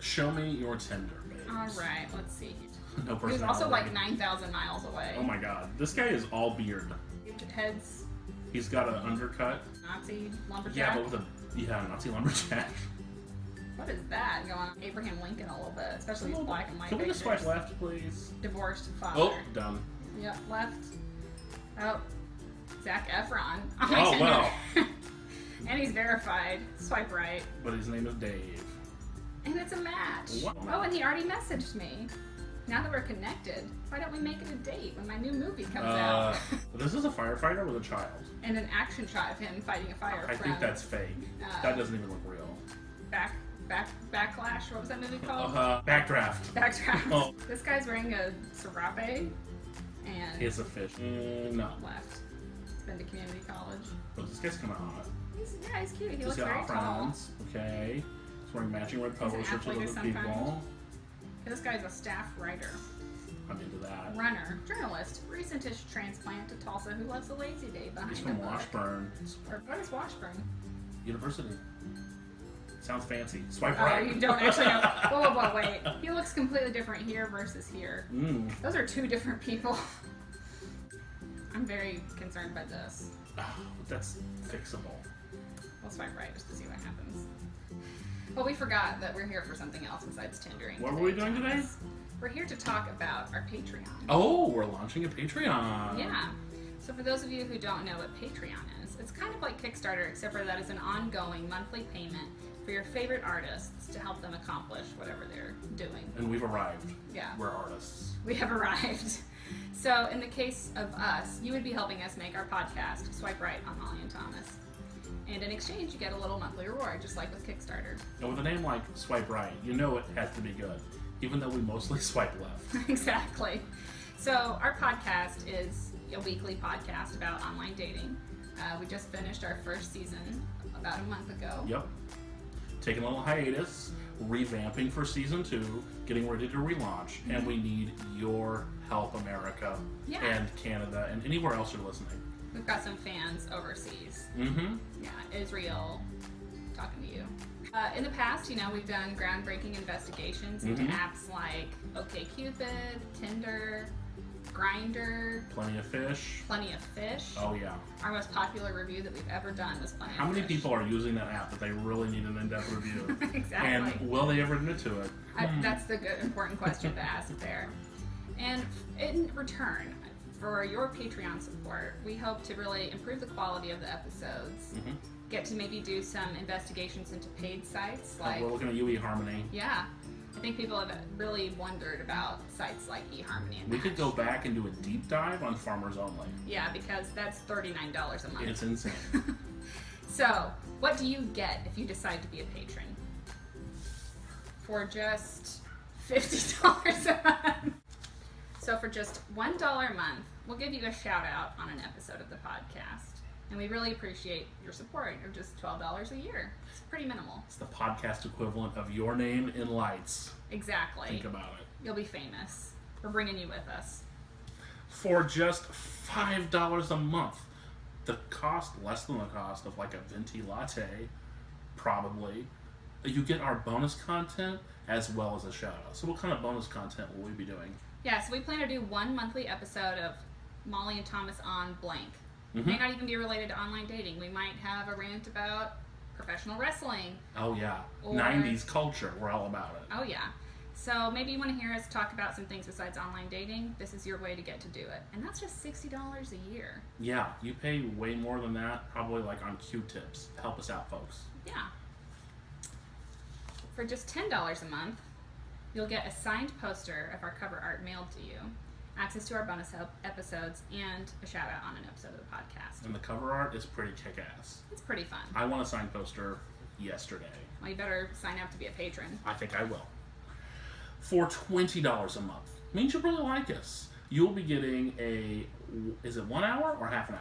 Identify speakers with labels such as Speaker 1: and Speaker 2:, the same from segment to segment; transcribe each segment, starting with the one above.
Speaker 1: Show me your Tinder, babes.
Speaker 2: Alright, let's see.
Speaker 1: No
Speaker 2: He was
Speaker 1: personality.
Speaker 2: also like 9,000 miles away.
Speaker 1: Oh my god. This guy is all beard.
Speaker 2: Heads,
Speaker 1: He's got an undercut.
Speaker 2: Nazi, lumberjack.
Speaker 1: Yeah, but with a Nazi lumberjack.
Speaker 2: What is that going on? Abraham Lincoln a little bit, especially these black and white
Speaker 1: Can we just
Speaker 2: pictures.
Speaker 1: swipe left, please?
Speaker 2: Divorced father.
Speaker 1: Oh, done.
Speaker 2: Yep, left. Oh, Zac Efron.
Speaker 1: Oh, wow.
Speaker 2: And he's verified. Swipe right.
Speaker 1: But his name is Dave.
Speaker 2: And it's a match.
Speaker 1: What?
Speaker 2: Oh, and he already messaged me. Now that we're connected, why don't we make it a date when my new movie comes out?
Speaker 1: This is a firefighter with a child.
Speaker 2: And an action shot of him fighting a fire
Speaker 1: I
Speaker 2: from
Speaker 1: think that's fake. That doesn't even look real.
Speaker 2: Backlash. What was that movie called?
Speaker 1: Backdraft.
Speaker 2: Backdraft.
Speaker 1: Oh.
Speaker 2: This guy's wearing a serape and
Speaker 1: He is a fish. No.
Speaker 2: left. He's been to community college.
Speaker 1: But this guy's kind of hot.
Speaker 2: He's cute. He
Speaker 1: He's
Speaker 2: looks
Speaker 1: got
Speaker 2: very tall.
Speaker 1: friends. Okay. He's wearing matching red polo
Speaker 2: an
Speaker 1: shirts with
Speaker 2: athlete
Speaker 1: other
Speaker 2: of some
Speaker 1: people.
Speaker 2: This guy's a staff writer,
Speaker 1: I'm into that.
Speaker 2: runner, journalist, recentish transplant to Tulsa who loves a lazy day behind
Speaker 1: He's
Speaker 2: the
Speaker 1: from
Speaker 2: book.
Speaker 1: Washburn
Speaker 2: Or what is Washburn?
Speaker 1: University. Sounds fancy. Swipe
Speaker 2: Oh,
Speaker 1: right.
Speaker 2: you don't actually know. Whoa, wait. He looks completely different here versus here. Those are two different people. I'm very concerned by this.
Speaker 1: Oh, that's fixable.
Speaker 2: We'll swipe right just to see what happens. But we forgot that we're here for something else besides Tindering.
Speaker 1: What were we doing today?
Speaker 2: We're here to talk about our Patreon.
Speaker 1: Oh, we're launching a Patreon.
Speaker 2: Yeah. So for those of you who don't know what Patreon is, it's kind of like Kickstarter, except for that it's an ongoing monthly payment for your favorite artists to help them accomplish whatever they're doing.
Speaker 1: And we've arrived.
Speaker 2: Yeah.
Speaker 1: We're artists.
Speaker 2: We have arrived. So in the case of us, you would be helping us make our podcast, Swipe Right on Molly and Thomas. And in exchange, you get a little monthly reward, just like with Kickstarter.
Speaker 1: And with a name like Swipe Right, you know it has to be good, even though we mostly swipe left.
Speaker 2: Exactly. So our podcast is a weekly podcast about online dating. We just finished our first season about a month ago.
Speaker 1: Yep. Taking a little hiatus, revamping for season 2, getting ready to relaunch, and we need your help, America,
Speaker 2: Yeah.
Speaker 1: and Canada, and anywhere else you're listening.
Speaker 2: We've got some fans overseas.
Speaker 1: Mm-hmm.
Speaker 2: Yeah, Israel, talking to you. In the past, we've done groundbreaking investigations into apps like OkCupid, Tinder, Grindr,
Speaker 1: Plenty of fish.
Speaker 2: Plenty of Fish.
Speaker 1: Oh, yeah.
Speaker 2: Our most popular review that we've ever done was Plenty
Speaker 1: How
Speaker 2: of
Speaker 1: many
Speaker 2: Fish.
Speaker 1: people are using that app that they really need an in-depth review?
Speaker 2: Exactly.
Speaker 1: And will they ever admit to it?
Speaker 2: That's the good, important question to ask there. And in return for your Patreon support, we hope to really improve the quality of the episodes, get to maybe do some investigations into paid sites like...
Speaker 1: We're looking at you, eHarmony.
Speaker 2: Yeah. I think people have really wondered about sites like eHarmony and
Speaker 1: We could
Speaker 2: Match.
Speaker 1: go back and do a deep dive on Farmers Only.
Speaker 2: Yeah, because that's $39 a month.
Speaker 1: It's insane.
Speaker 2: So, what do you get if you decide to be a patron? For just $50 a month. So for just $1 a month, we'll give you a shout out on an episode of the podcast. And we really appreciate your support of just $12 a year. It's pretty minimal.
Speaker 1: It's the podcast equivalent of your name in lights.
Speaker 2: Exactly.
Speaker 1: Think about it.
Speaker 2: You'll be famous. We're bringing you with us.
Speaker 1: For just $5 a month. The cost, less than the cost of like a venti latte, probably. You get our bonus content as well as a shout out. So what kind of bonus content will we be doing?
Speaker 2: Yeah, so we plan to do one monthly episode of Molly and Thomas on blank. It may not even be related to online dating. We might have a rant about professional wrestling.
Speaker 1: Oh yeah,
Speaker 2: Or-
Speaker 1: 90s culture. We're all about it.
Speaker 2: Oh yeah. So maybe you want to hear us talk about some things besides online dating. This is your way to get to do it. And that's just $60 a year.
Speaker 1: Yeah, you pay way more than that, probably like on Q-tips. Help us out, folks.
Speaker 2: Yeah. For just $10 a month, you'll get a signed poster of our cover art mailed to you, access to our bonus episodes, and a shout out on an episode of the podcast.
Speaker 1: And the cover art is pretty kick-ass.
Speaker 2: It's pretty fun.
Speaker 1: I want a signed poster yesterday.
Speaker 2: Well, you better sign up to be a patron.
Speaker 1: I think I will. For $20 a month. Means you really like us. You'll be getting is it 1 hour or half an hour?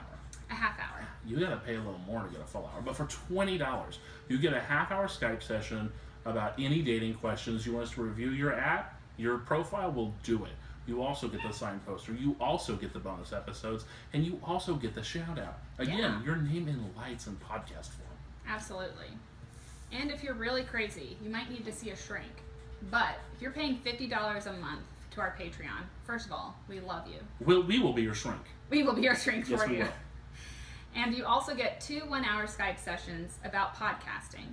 Speaker 2: A half hour.
Speaker 1: You gotta pay a little more to get a full hour. But for $20, you get a half-hour Skype session about any dating questions. You want us to review your app, your profile, will do it. You also get the signed poster. You also get the bonus episodes. And you also get the shout-out. Again,
Speaker 2: Yeah.
Speaker 1: your name in lights and podcast form.
Speaker 2: Absolutely. And if you're really crazy, you might need to see a shrink. But if you're paying $50 a month to our Patreon, first of all, we love you.
Speaker 1: We will be your shrink.
Speaker 2: We will be your shrink
Speaker 1: Yes,
Speaker 2: for
Speaker 1: we
Speaker 2: you.
Speaker 1: will.
Speaker 2: And you also get 2 one-hour Skype sessions about podcasting.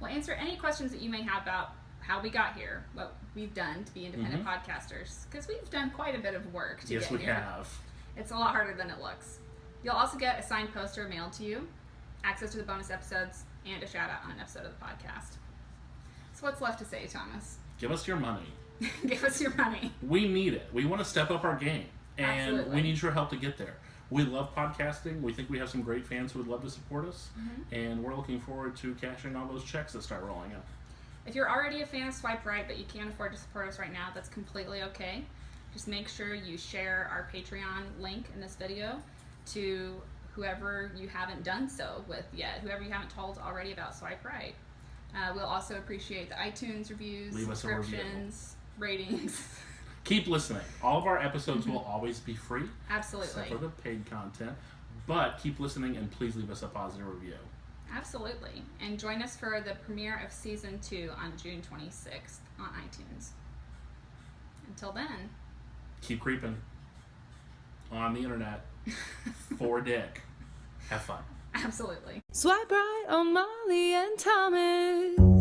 Speaker 2: We'll answer any questions that you may have about how we got here, what we've done to be independent podcasters, because we've done quite a bit of work to
Speaker 1: Yes,
Speaker 2: get
Speaker 1: we
Speaker 2: here.
Speaker 1: have.
Speaker 2: It's a lot harder than it looks. You'll also get a signed poster mailed to you, access to the bonus episodes, and a shout out on an episode of the podcast. So what's left to say, Thomas?
Speaker 1: Give us your money.
Speaker 2: Give us your money.
Speaker 1: We need it. We want to step up our game. And
Speaker 2: Absolutely.
Speaker 1: we need your help to get there. We love podcasting. We think we have some great fans who would love to support us. And we're looking forward to cashing all those checks that start rolling in.
Speaker 2: If you're already a fan of SwipeRight but you can't afford to support us right now, that's completely okay. Just make sure you share our Patreon link in this video to whoever you haven't done so with yet, whoever you haven't told already about SwipeRight. We'll also appreciate the iTunes reviews,
Speaker 1: Leave us a review.
Speaker 2: subscriptions, ratings.
Speaker 1: Keep listening. All of our episodes will always be free.
Speaker 2: Absolutely.
Speaker 1: Except for the paid content. But keep listening and please leave us a positive review.
Speaker 2: Absolutely. And join us for the premiere of Season 2 on June 26th on iTunes. Until then.
Speaker 1: Keep creeping. On the internet. For dick. Have fun.
Speaker 2: Absolutely.
Speaker 3: Swipe right on Molly and Thomas.